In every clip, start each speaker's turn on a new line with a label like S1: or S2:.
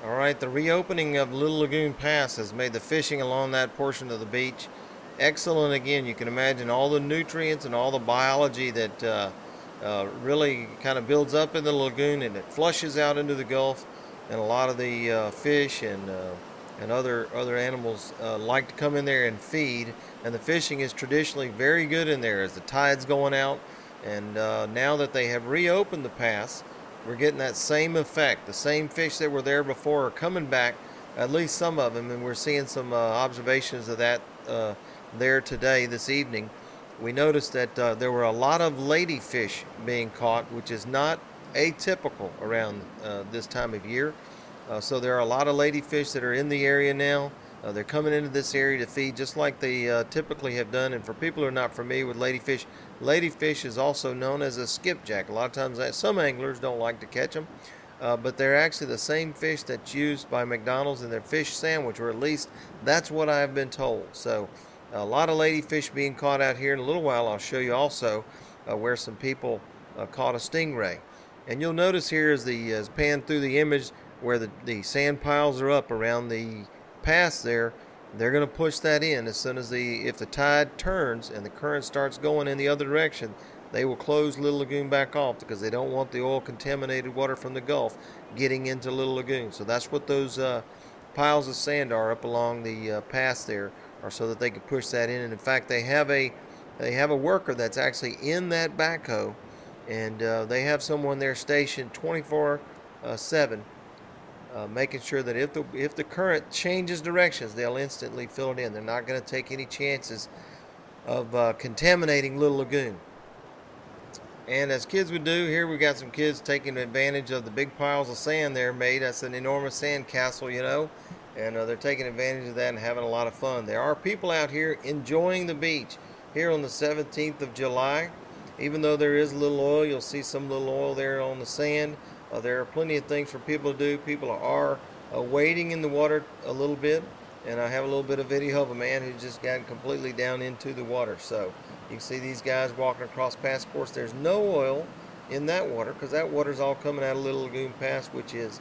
S1: All right, the reopening of Little Lagoon Pass has made the fishing along that portion of the beach excellent again. You can imagine all the nutrients and all the biology that really kind of builds up in the lagoon, and it flushes out into the Gulf. And a lot of the fish and other animals like to come in there and feed. And the fishing is traditionally very good in there as the tide's going out. And now that they have reopened the pass, we're getting that same effect. The same fish that were there before are coming back, at least some of them, and we're seeing some observations of that there today, this evening. We noticed that there were a lot of ladyfish being caught, which is not atypical around this time of year. So there are a lot of ladyfish that are in the area now. They're coming into this area to feed just like they typically have done. And for people who are not familiar with ladyfish is also known as a skipjack. A lot of times some anglers don't like to catch them, but they're actually the same fish that's used by McDonald's in their fish sandwich, or at least that's what I've been told. So a lot of ladyfish being caught out here. In a little while I'll show you also where some people caught a stingray. And you'll notice here as panned through the image where the sand piles are up around the pass there, they're going to push that in as soon as if the tide turns and the current starts going in the other direction. They will close Little Lagoon back off because they don't want the oil contaminated water from the Gulf getting into Little Lagoon. So that's what those piles of sand are up along the pass there, are so that they can push that in. And in fact, they have a worker that's actually in that backhoe, and they have someone there stationed 24/7. Making sure that if the current changes directions, they'll instantly fill it in. They're not going to take any chances of contaminating Little Lagoon. And as kids would do, here we got some kids taking advantage of the big piles of sand there made. That's an enormous sand castle, you know, and they're taking advantage of that and having a lot of fun. There are people out here enjoying the beach here on the 17th of July. Even though there is a little oil, you'll see some little oil there on the sand. There are plenty of things for people to do. People are wading in the water a little bit, and I have a little bit of video of a man who's just gotten completely down into the water. So you can see these guys walking across Pass. Of course, there's no oil in that water because that water's all coming out of Little Lagoon Pass, which is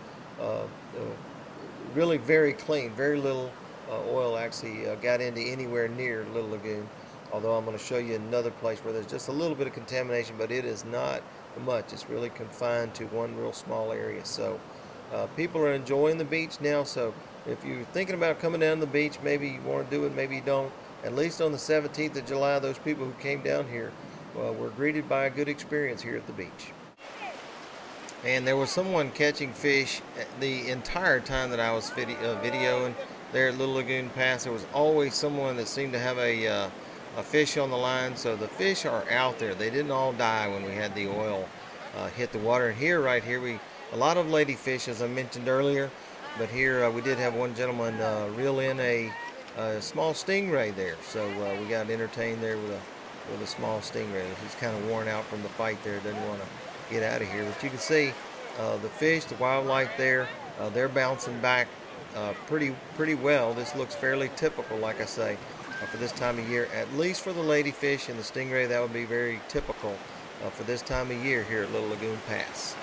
S1: really very clean. Very little oil actually got into anywhere near Little Lagoon. Although I'm going to show you another place where there's just a little bit of contamination, but it is not much. It's really confined to one real small area. So people are enjoying the beach now. So if you're thinking about coming down to the beach, maybe you want to do it, maybe you don't. At least on the 17th of July, those people who came down here were greeted by a good experience here at the beach. And there was someone catching fish the entire time that I was videoing there at Little Lagoon Pass. There was always someone that seemed to have a fish on the line. So the fish are out there. They didn't all die when we had the oil hit the water. And here, right here, a lot of ladyfish, as I mentioned earlier, but here we did have one gentleman reel in a small stingray there. So we got entertained there with a small stingray. He's kind of worn out from the fight there, doesn't want to get out of here. But you can see the fish, the wildlife there, they're bouncing back pretty well. This looks fairly typical, like I say, for this time of year, at least for the ladyfish and the stingray. That would be very typical for this time of year here at Little Lagoon Pass.